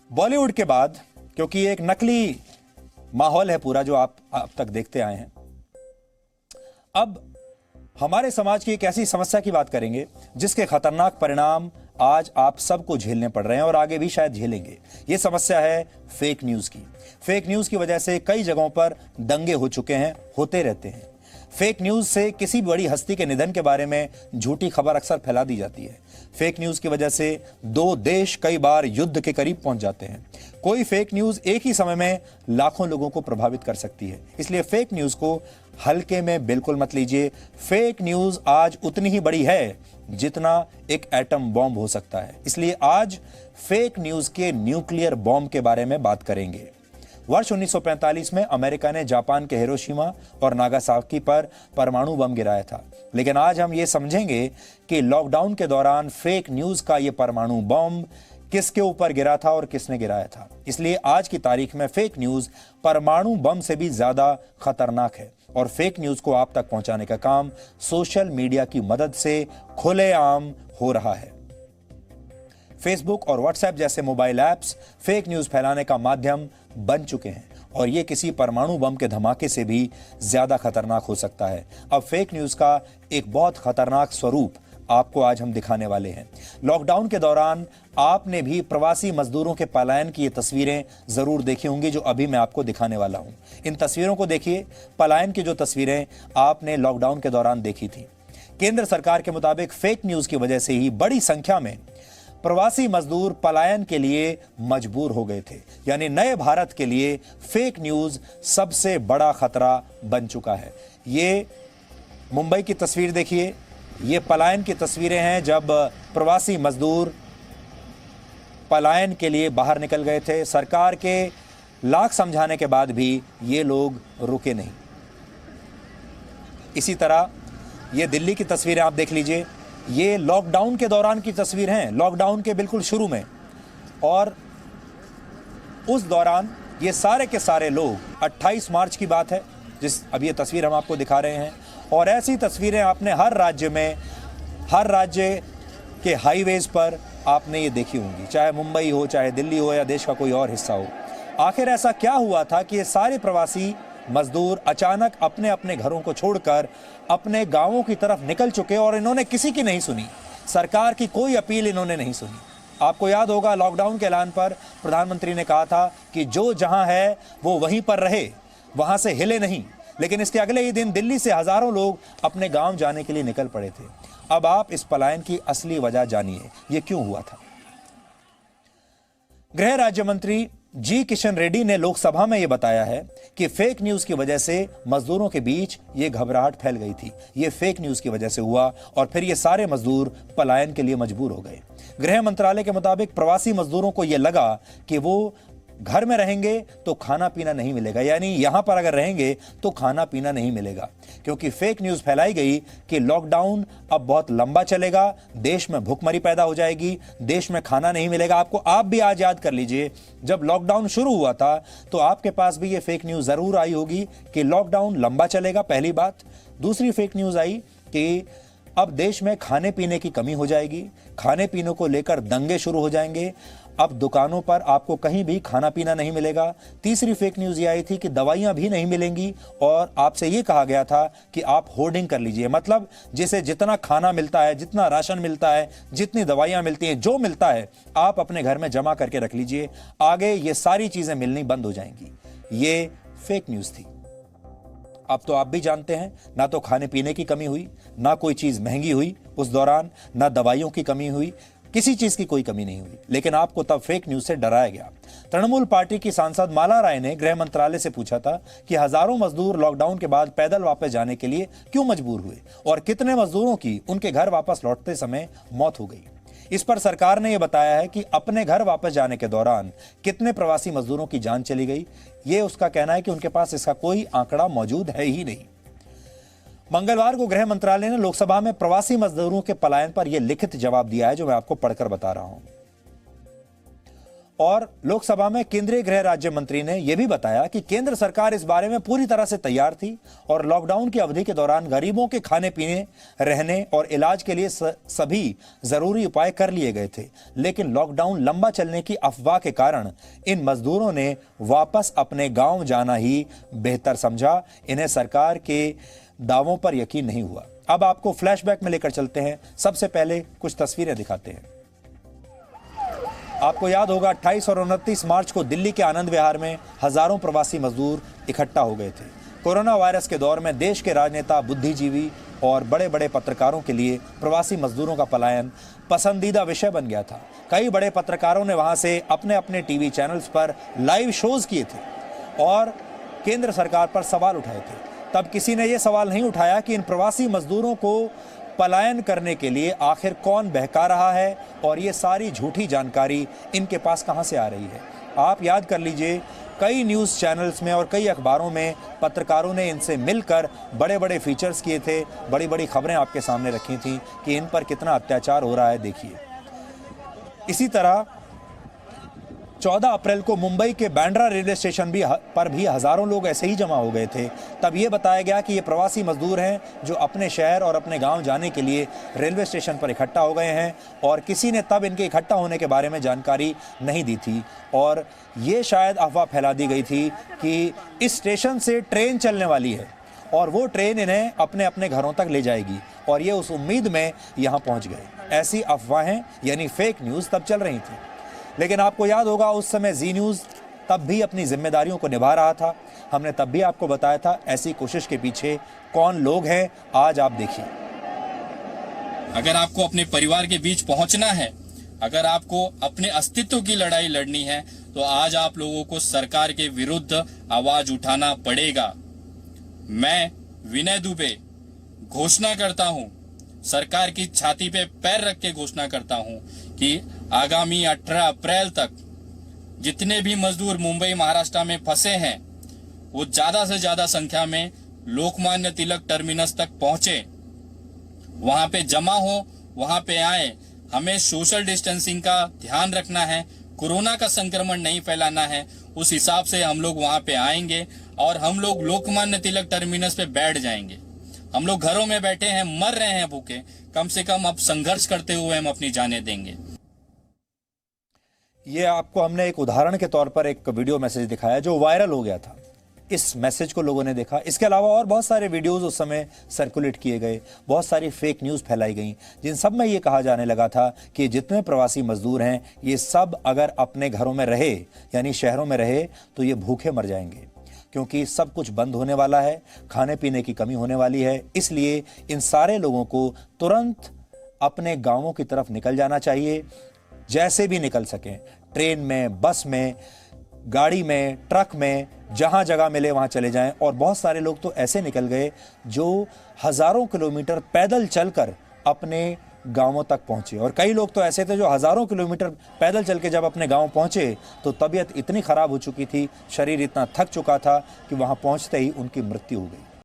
बॉलीवुड के बाद, क्योंकि एक नकली माहौल है पूरा जो आप अब तक देखते आए हैं, अब हमारे समाज की एक ऐसी समस्या की बात करेंगे जिसके खतरनाक परिणाम आज आप सबको झेलने पड़ रहे हैं और आगे भी शायद झेलेंगे। यह समस्या है फेक न्यूज की। फेक न्यूज की वजह से कई जगहों पर दंगे हो चुके हैं, होते रहते हैं। फेक न्यूज से किसी बड़ी हस्ती के निधन के बारे में झूठी खबर अक्सर फैला दी जाती है। फेक न्यूज की वजह से दो देश कई बार युद्ध के करीब पहुंच जाते हैं। कोई फेक न्यूज एक ही समय में लाखों लोगों को प्रभावित कर सकती है, इसलिए फेक न्यूज को हल्के में बिल्कुल मत लीजिए। फेक न्यूज आज उतनी ही बड़ी है जितना एक एटम बॉम्ब हो सकता है, इसलिए आज फेक न्यूज के न्यूक्लियर बॉम्ब के बारे में बात करेंगे। वर्ष 1945 में अमेरिका ने जापान के हिरोशिमा और नागासाकी पर परमाणु बम गिराया था, लेकिन आज हम ये समझेंगे कि लॉकडाउन के दौरान फेक न्यूज का ये परमाणु बम किसके ऊपर गिरा था और किसने गिराया था। इसलिए आज की तारीख में फेक न्यूज परमाणु बम से भी ज्यादा खतरनाक है और फेक न्यूज को आप तक पहुंचाने का काम सोशल मीडिया की मदद से खुलेआम हो रहा है। फेसबुक और व्हाट्सएप जैसे मोबाइल ऐप्स फेक न्यूज फैलाने का माध्यम बन चुके हैं और ये किसी परमाणु बम के धमाके से भी ज्यादा खतरनाक हो सकता है। अब फेक न्यूज का एक बहुत खतरनाक स्वरूप आपको आज हम दिखाने वाले हैं। लॉकडाउन के दौरान आपने भी प्रवासी मजदूरों के पलायन की ये तस्वीरें जरूर देखी होंगी जो अभी मैं आपको दिखाने वाला हूं। इन तस्वीरों को देखिए, पलायन की जो तस्वीरें आपने लॉकडाउन के दौरान देखी थी। केंद्र सरकार के मुताबिक फेक न्यूज की वजह से ही बड़ी संख्या में प्रवासी मजदूर पलायन के लिए मजबूर हो गए थे। यानी नए भारत के लिए फेक न्यूज सबसे बड़ा खतरा बन चुका है। ये मुंबई की तस्वीर देखिए, ये पलायन की तस्वीरें हैं जब प्रवासी मजदूर पलायन के लिए बाहर निकल गए थे। सरकार के लाख समझाने के बाद भी ये लोग रुके नहीं। इसी तरह ये दिल्ली की तस्वीरें आप देख लीजिए, ये लॉकडाउन के दौरान की तस्वीर हैं, लॉकडाउन के बिल्कुल शुरू में। और उस दौरान ये सारे के सारे लोग, 28 मार्च की बात है जिस अब ये तस्वीर हम आपको दिखा रहे हैं, और ऐसी तस्वीरें आपने हर राज्य में, हर राज्य के हाईवेज पर आपने ये देखी होंगी, चाहे मुंबई हो, चाहे दिल्ली हो या देश का कोई और हिस्सा हो। आखिर ऐसा क्या हुआ था कि ये सारे प्रवासी मजदूर अचानक अपने अपने घरों को छोड़कर अपने गांवों की तरफ निकल चुके और इन्होंने किसी की नहीं सुनी, सरकार की कोई अपील इन्होंने नहीं सुनी। आपको याद होगा लॉकडाउन के ऐलान पर प्रधानमंत्री ने कहा था कि जो जहां है वो वहीं पर रहे, वहां से हिले नहीं। लेकिन इसके अगले ही दिन दिल्ली से हजारों लोग अपने गांव जाने के लिए निकल पड़े थे। अब आप इस पलायन की असली वजह जानिए, ये क्यों हुआ था। गृह राज्य मंत्री जी किशन रेड्डी ने लोकसभा में यह बताया है कि फेक न्यूज की वजह से मजदूरों के बीच यह घबराहट फैल गई थी। यह फेक न्यूज की वजह से हुआ और फिर ये सारे मजदूर पलायन के लिए मजबूर हो गए। गृह मंत्रालय के मुताबिक प्रवासी मजदूरों को यह लगा कि वो घर में रहेंगे तो खाना पीना नहीं मिलेगा, यानी यहां पर अगर रहेंगे तो खाना पीना नहीं मिलेगा, क्योंकि फेक न्यूज फैलाई गई कि लॉकडाउन अब बहुत लंबा चलेगा, देश में भूखमरी पैदा हो जाएगी, देश में खाना नहीं मिलेगा। आप भी आज याद कर लीजिए, जब लॉकडाउन शुरू हुआ था तो आपके पास भी ये फेक न्यूज जरूर आई होगी कि लॉकडाउन लंबा चलेगा, पहली बात। दूसरी फेक न्यूज आई कि अब देश में खाने पीने की कमी हो जाएगी, खाने पीने को लेकर दंगे शुरू हो जाएंगे, अब दुकानों पर आपको कहीं भी खाना पीना नहीं मिलेगा। तीसरी फेक न्यूज ये आई थी कि दवाइयां भी नहीं मिलेंगी और आपसे ये कहा गया था कि आप होर्डिंग कर लीजिए, मतलब जिसे जितना खाना मिलता है, जितना राशन मिलता है, जितनी दवाइयां मिलती हैं, जो मिलता है आप अपने घर में जमा करके रख लीजिए, आगे ये सारी चीजें मिलनी बंद हो जाएंगी। ये फेक न्यूज थी। अब तो आप भी जानते हैं, ना तो खाने पीने की कमी हुई, ना कोई चीज महंगी हुई उस दौरान, ना दवाइयों की कमी हुई, किसी चीज की कोई कमी नहीं हुई। लेकिन आपको तब फेक न्यूज से डराया गया। तृणमूल पार्टी की सांसद माला राय ने गृह मंत्रालय से पूछा था कि हजारों मजदूर लॉकडाउन के बाद पैदल वापस जाने के लिए क्यों मजबूर हुए और कितने मजदूरों की उनके घर वापस लौटते समय मौत हो गई। इस पर सरकार ने यह बताया है कि अपने घर वापस जाने के दौरान कितने प्रवासी मजदूरों की जान चली गई, यह उसका कहना है कि उनके पास इसका कोई आंकड़ा मौजूद है ही नहीं। मंगलवार को गृह मंत्रालय ने लोकसभा में प्रवासी मजदूरों के पलायन पर यह लिखित जवाब दिया है जो मैं आपको पढ़कर बता रहा हूं। और लोकसभा में केंद्रीय गृह राज्य मंत्री ने यह भी बताया कि केंद्र सरकार इस बारे में पूरी तरह से तैयार थी और लॉकडाउन की अवधि के दौरान गरीबों के खाने पीने, रहने और इलाज के लिए सभी जरूरी उपाय कर लिए गए थे। लेकिन लॉकडाउन लंबा चलने की अफवाह के कारण इन मजदूरों ने वापस अपने गांव जाना ही बेहतर समझा। इन्हें सरकार के दावों पर यकीन नहीं हुआ। अब आपको फ्लैशबैक में लेकर चलते हैं। सबसे पहले कुछ तस्वीरें दिखाते हैं। आपको याद होगा 28 और 29 मार्च को दिल्ली के आनंद विहार में हजारों प्रवासी मजदूर इकट्ठा हो गए थे। कोरोना वायरस के दौर में देश के राजनेता, बुद्धिजीवी और बड़े बड़े पत्रकारों के लिए प्रवासी मजदूरों का पलायन पसंदीदा विषय बन गया था। कई बड़े पत्रकारों ने वहां से अपने अपने टीवी चैनल्स पर लाइव शोज किए थे और केंद्र सरकार पर सवाल उठाए थे। तब किसी ने यह सवाल नहीं उठाया कि इन प्रवासी मजदूरों को पलायन करने के लिए आखिर कौन बहका रहा है और ये सारी झूठी जानकारी इनके पास कहां से आ रही है। आप याद कर लीजिए, कई न्यूज़ चैनल्स में और कई अखबारों में पत्रकारों ने इनसे मिलकर बड़े बड़े फीचर्स किए थे, बड़ी बड़ी खबरें आपके सामने रखी थी कि इन पर कितना अत्याचार हो रहा है, देखिए। इसी तरह 14 अप्रैल को मुंबई के बांद्रा रेलवे स्टेशन पर भी हजारों लोग ऐसे ही जमा हो गए थे। तब ये बताया गया कि ये प्रवासी मजदूर हैं जो अपने शहर और अपने गांव जाने के लिए रेलवे स्टेशन पर इकट्ठा हो गए हैं और किसी ने तब इनके इकट्ठा होने के बारे में जानकारी नहीं दी थी और ये शायद अफवाह फैला दी गई थी कि इस स्टेशन से ट्रेन चलने वाली है और वो ट्रेन इन्हें अपने अपने घरों तक ले जाएगी और ये उस उम्मीद में यहाँ पहुँच गए। ऐसी अफवाहें यानी फेक न्यूज़ तब चल रही थी। लेकिन आपको याद होगा उस समय जी न्यूज़ तब भी अपनी जिम्मेदारियों को निभा रहा था। हमने तब भी आपको बताया था ऐसी कोशिश के पीछे कौन लोग हैं। आज आप देखिए। अगर आपको अपने परिवार के बीच पहुंचना है, अगर आपको अपने अस्तित्व की लड़ाई लड़नी है, तो आज आप लोगों को सरकार के विरुद्ध आवाज उठाना पड़ेगा। मैं विनय दुबे घोषणा करता हूं, सरकार की छाती पे पैर रख के घोषणा करता हूं कि आगामी 18 अप्रैल तक जितने भी मजदूर मुंबई महाराष्ट्र में फंसे हैं वो ज्यादा से ज्यादा संख्या में लोकमान्य तिलक टर्मिनस तक पहुंचे, वहां पे जमा हो, वहां पे आए। हमें सोशल डिस्टेंसिंग का ध्यान रखना है, कोरोना का संक्रमण नहीं फैलाना है। उस हिसाब से हम लोग वहां पे आएंगे और हम लोग लोकमान्य तिलक टर्मिनस पे बैठ जाएंगे। हम लोग घरों में बैठे हैं, मर रहे हैं भूखे, कम से कम अब संघर्ष करते हुए हम अपनी जानें देंगे। ये आपको हमने एक उदाहरण के तौर पर एक वीडियो मैसेज दिखाया जो वायरल हो गया था। इस मैसेज को लोगों ने देखा। इसके अलावा और बहुत सारे वीडियोस उस समय सर्कुलेट किए गए, बहुत सारी फेक न्यूज़ फैलाई गई जिन सब में ये कहा जाने लगा था कि जितने प्रवासी मजदूर हैं ये सब अगर अपने घरों में रहे यानी शहरों में रहे तो ये भूखे मर जाएंगे, क्योंकि सब कुछ बंद होने वाला है, खाने पीने की कमी होने वाली है। इसलिए इन सारे लोगों को तुरंत अपने गांवों की तरफ निकल जाना चाहिए, जैसे भी निकल सकें, ट्रेन में, बस में, गाड़ी में, ट्रक में, जहां जगह मिले वहां चले जाएं। और बहुत सारे लोग तो ऐसे निकल गए जो हजारों किलोमीटर पैदल चलकर अपने गांवों तक पहुंचे और कई लोग तो ऐसे थे जो हजारों किलोमीटर पैदल चल के जब अपने गांव पहुंचे तो तबीयत इतनी खराब हो चुकी थी, शरीर इतना थक चुका था कि वहां पहुंचते ही उनकी मृत्यु हो गई।